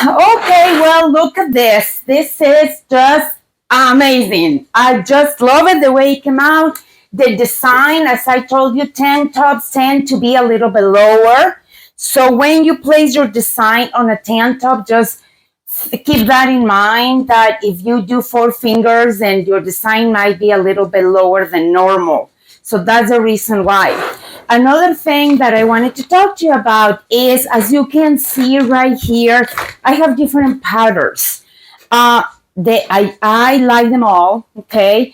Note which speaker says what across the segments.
Speaker 1: Okay, well, look at this. This is just amazing. I just love it the way it came out. The design, as I told you, tank tops tend to be a little bit lower. So when you place your design on a tank top, just keep that in mind that if you do four fingers and your design might be a little bit lower than normal. So that's the reason why. Another thing that I wanted to talk to you about is, as you can see right here, I have different powders. I like them all, okay?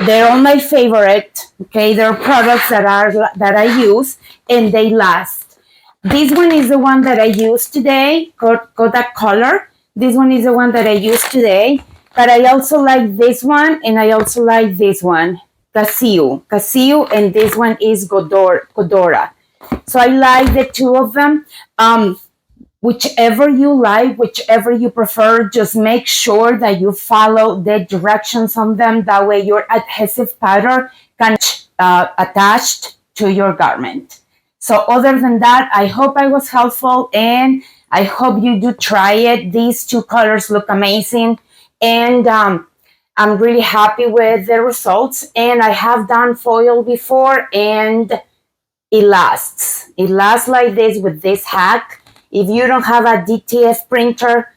Speaker 1: They're all my favorite, okay? They're products that I use and they last. This one is the one that I use today, got that color. This one is the one that I use today, but I also like this one and I also like this one, Casio, and this one is Godora. So I like the two of them. Whichever you like, whichever you prefer, just make sure that you follow the directions on them. That way your adhesive powder can attached to your garment. So other than that, I hope I was helpful and I hope you do try it. These two colors look amazing and I'm really happy with the results. And I have done foil before and it lasts. It lasts like this with this hack. If you don't have a DTF printer,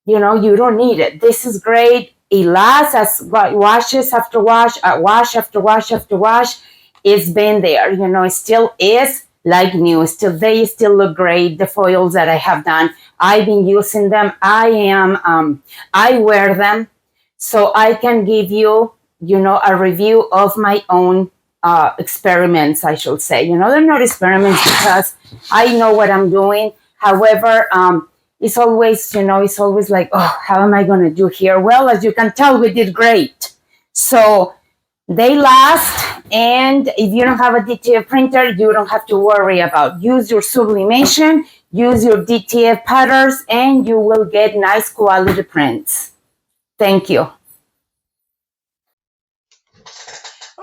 Speaker 1: you don't need it. This is great. It lasts as washes after wash, wash after wash after wash. It's been there. It still is like new. They still look great. The foils that I have done, I've been using them. I wear them, so I can give you, a review of my own experiments, I should say. They're not experiments because I know what I'm doing. However, it's always like, oh, how am I going to do here? Well, as you can tell, we did great. So they last, and if you don't have a DTF printer, you don't have to worry about. Use your sublimation, use your DTF patterns, and you will get nice quality prints. Thank you.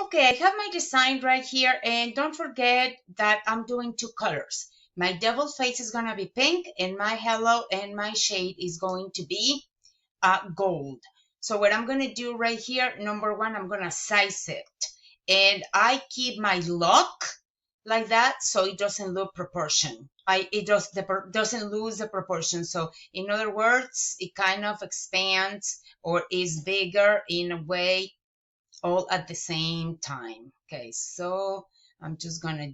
Speaker 1: Okay, I have my design right here, and don't forget that I'm doing two colors. My devil face is going to be pink, and my hello and my shade is going to be gold. So what I'm going to do right here, number one, I'm going to size it. And I keep my lock like that so it doesn't look proportion. It doesn't lose the proportion. So in other words, it kind of expands or is bigger in a way all at the same time. Okay, so I'm just going to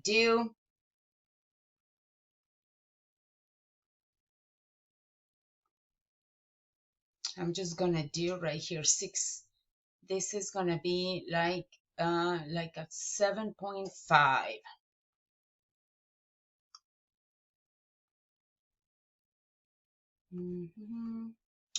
Speaker 1: do right here 6. This is going to be like a 7.5.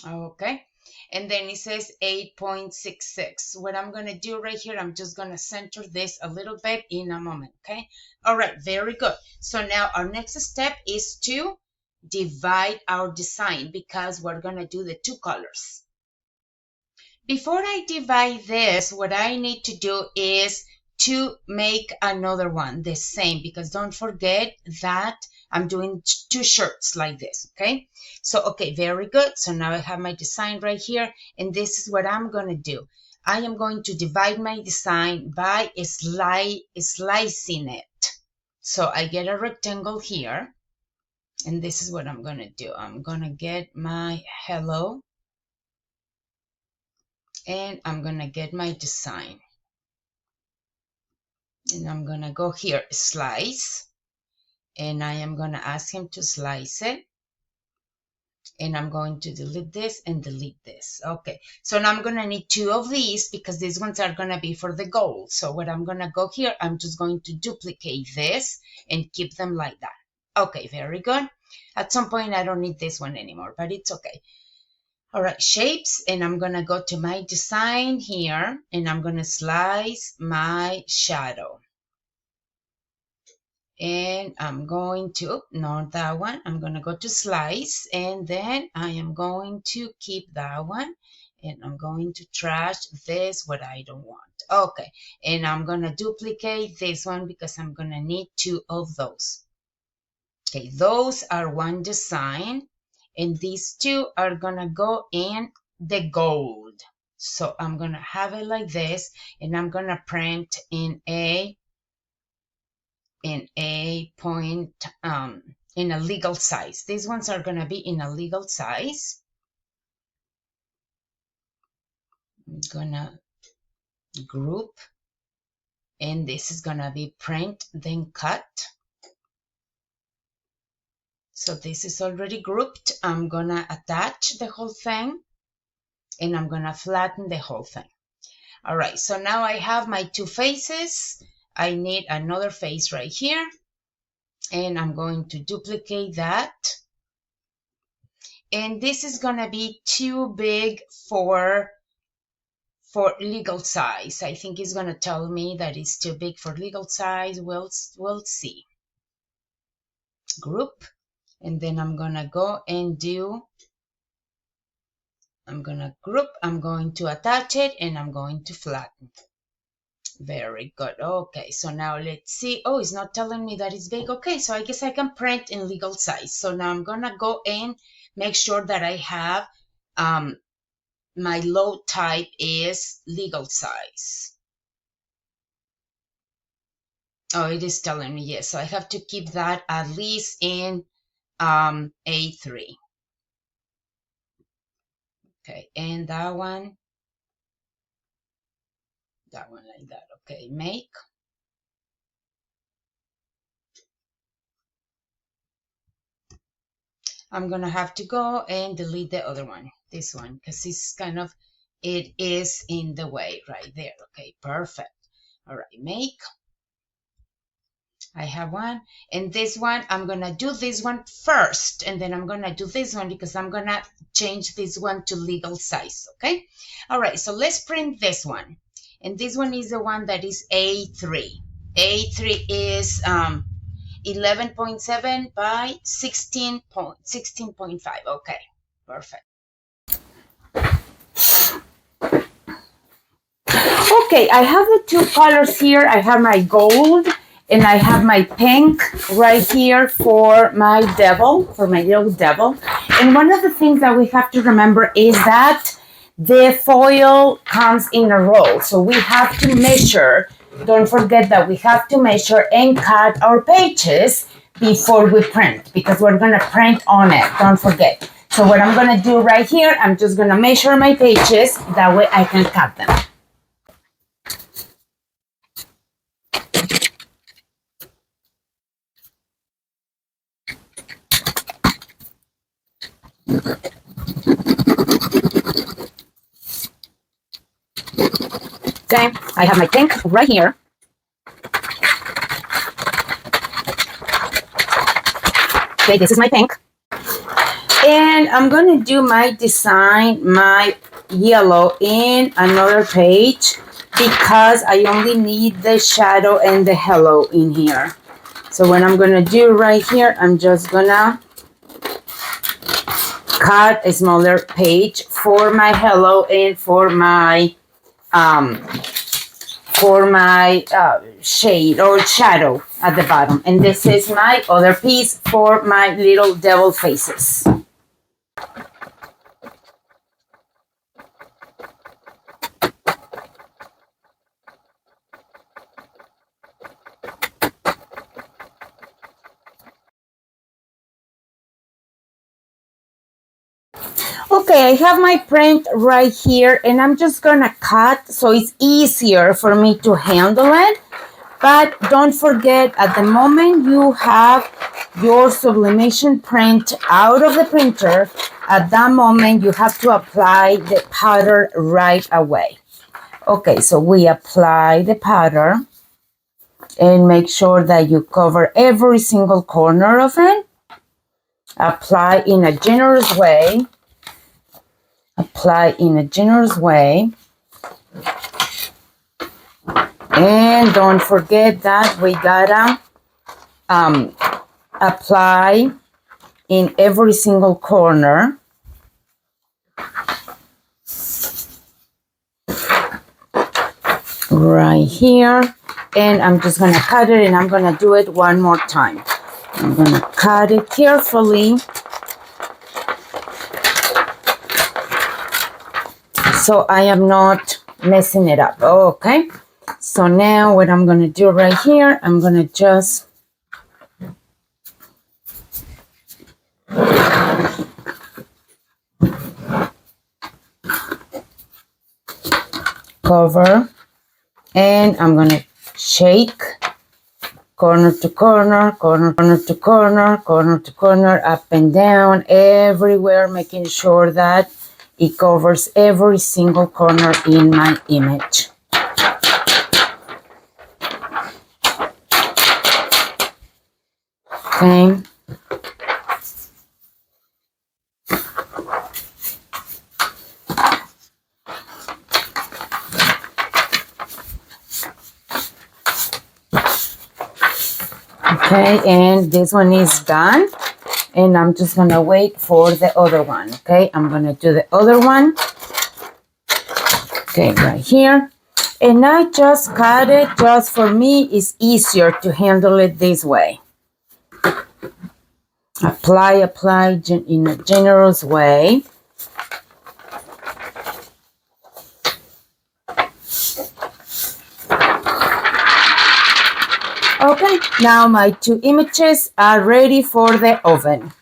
Speaker 1: Okay, and then it says 8.66. What I'm going to do right here, I'm just going to center this a little bit in a moment. Okay, all right, very good. So now our next step is to divide our design because we're going to do the two colors. Before I divide this, what I need to do is to make another one the same, because don't forget that I'm doing two shirts like this. Okay, so okay, very good. So now I have my design right here, and this is what I'm going to do. I am going to divide my design by slicing it. So I get a rectangle here, and this is what I'm going to do. I'm going to get my hello, and I'm going to get my design. And I'm going to go here, slice, and I am going to ask him to slice it. And I'm going to delete this and delete this. Okay, so now I'm going to need two of these because these ones are going to be for the gold. So what I'm going to go here, I'm just going to duplicate this and keep them like that. Okay, very good. At some point, I don't need this one anymore, but it's okay. All right, shapes, and I'm going to go to my design here, and I'm going to slice my shadow. And I'm going to, not that one, I'm going to go to slice, and then I am going to keep that one, and I'm going to trash this, what I don't want. Okay, and I'm going to duplicate this one because I'm going to need two of those. Okay, those are one design.
Speaker 2: And these two are gonna go in the gold. So I'm gonna have it like this, and I'm gonna print in a point, in a legal size. These ones are gonna be in a legal size. I'm gonna group, and this is gonna be print then cut. So this is already grouped. I'm gonna attach the whole thing, and I'm gonna flatten the whole thing. All right, so now I have my two faces. I need another face right here, and I'm going to duplicate that. And this is gonna be too big for legal size. I think it's gonna tell me that it's too big for legal size. We'll see. Group, and then I'm gonna go and do, I'm gonna group, I'm going to attach it, and I'm going to flatten. Very good. Okay, so now let's see. Oh, it's not telling me that it's big. Okay, so I guess I can print in legal size. So now I'm gonna go and make sure that I have my load type is legal size. Oh, it is telling me yes. So I have to keep that at least in A3. Okay, and that one like that. Okay, make. I'm gonna have to go and delete the other one, this one, because it's kind of, it is in the way right there. Okay, perfect. All right, make. I have one, and this one, I'm gonna do this one first, and then I'm gonna do this one because I'm gonna change this one to legal size, okay? All right, so let's print this one. And this one is the one that is A3. A3 is 11.7 by 16.5. Okay, perfect.
Speaker 1: Okay, I have the two colors here. I have my gold and I have my pink right here for my devil, for my little devil. And one of the things that we have to remember is that the foil comes in a roll. So we have to measure. Don't forget that we have to measure and cut our pages before we print, because we're going to print on it. Don't forget. So what I'm going to do right here, I'm just going to measure my pages. That way I can cut them. Okay, I have my pink right here. Okay, this is my pink. And I'm going to do my design, my yellow in another page because I only need the shadow and the hello in here. So what I'm going to do right here, I'm just going to cut a smaller page for my hello and for my shade or shadow at the bottom. And this is my other piece for my little devil faces. Okay, I have my print right here and I'm just gonna cut so it's easier for me to handle it. But don't forget, at the moment you have your sublimation print out of the printer, at that moment you have to apply the powder right away. Okay, so we apply the powder and make sure that you cover every single corner of it. Apply in a generous way. Apply in a generous way. And don't forget that we gotta apply in every single corner. Right here. And I'm just gonna cut it and I'm gonna do it one more time. I'm gonna cut it carefully. so I am not messing it up. Okay, so now what I'm gonna do right here, I'm gonna just cover, and I'm gonna shake corner to corner, corner to corner, corner to corner, up and down, everywhere, making sure that it covers every single corner in my image. Okay. Okay, and this one is done. And I'm just gonna wait for the other one. Okay, I'm gonna do the other one. Okay, right here. And I just cut it, just for me, it's easier to handle it this way. Apply in a generous way. Okay, now my 2 images are ready for the oven.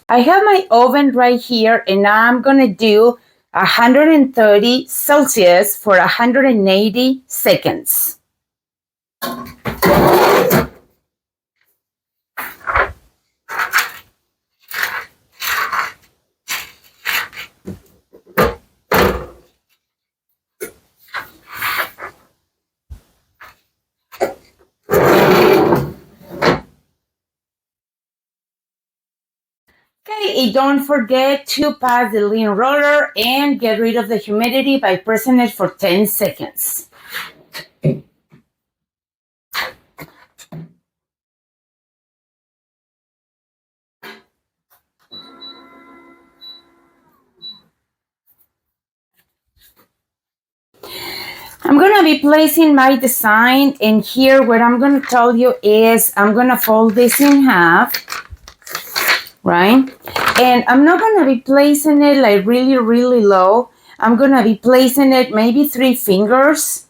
Speaker 1: I have my oven right here, and I'm gonna do 130 Celsius for 180 seconds. Okay, and don't forget to pass the lint roller and get rid of the humidity by pressing it for 10 seconds. I'm going to be placing my design, and here what I'm going to tell you is I'm going to fold this in half, right? And I'm not going to be placing it like really, really low. I'm going to be placing it maybe 3 fingers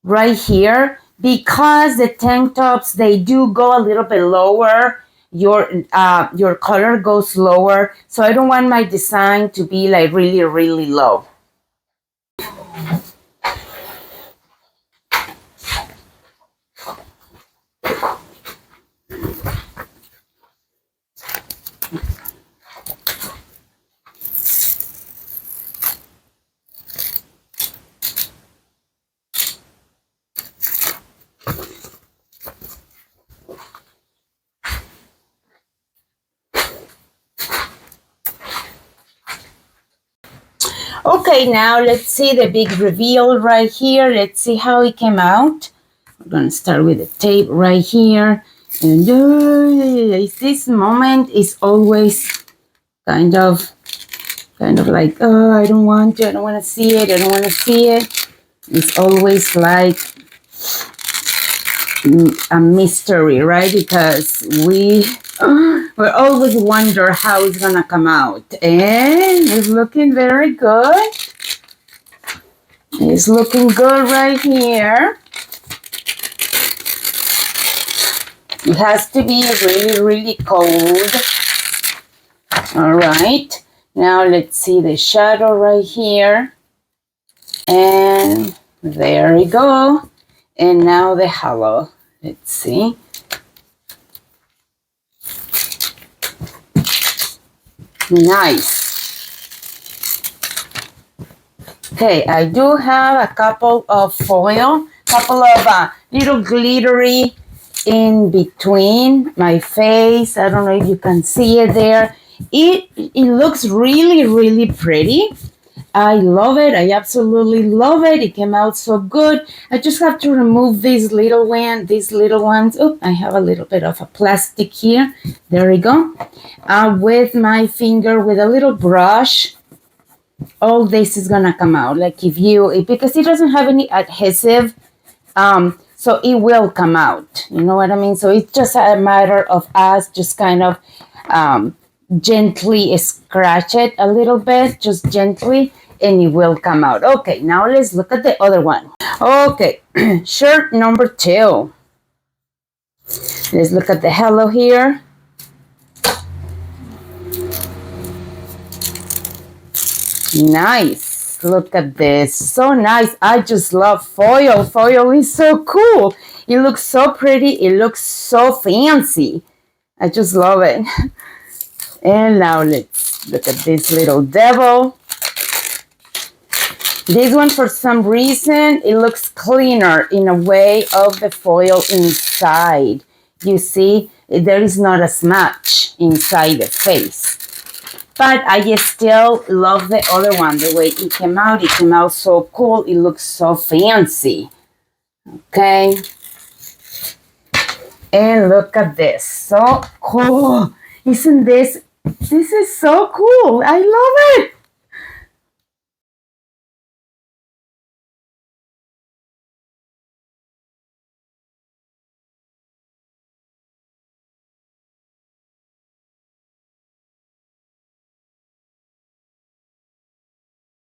Speaker 1: right here, because the tank tops, they do go a little bit lower. Your color goes lower, so I don't want my design to be like really, really low. Okay, now let's see the big reveal right here. Let's see how it came out. We're going to start with the tape right here. And this moment is always kind of like, oh, I don't want to see it. I don't want to see it. It's always like a mystery, right? Because we always wonder how it's gonna come out, and it's looking very good. It's looking good right here. It has to be really, really cold. All right, now let's see the shadow right here, and there we go. And now the halo. Let's see. Nice. Okay, I do have a couple of foil, couple of little glittery in between my face. I don't know if you can see it there. It looks really, really pretty. I love it. I absolutely love it. It came out so good. I just have to remove these little ones. Oh, I have a little bit of a plastic here. There we go. With my finger, with a little brush, all this is gonna come out. Like because it doesn't have any adhesive, so it will come out. You know what I mean? So it's just a matter of us just kind of gently scratch it a little bit, just gently, and it will come out. Okay, now let's look at the other one. Okay, shirt number 2. Let's look at the hello here. Nice. Look at this. So nice. I just love foil. Foil is so cool. It looks so pretty. It looks so fancy. I just love it. And now let's look at this little devil. This one, for some reason, it looks cleaner in a way of the foil inside. You see, there is not as much inside the face. But I still love the other one, the way it came out. It came out so cool. It looks so fancy. Okay. And look at this. So cool. Isn't this? This is so cool. I love it.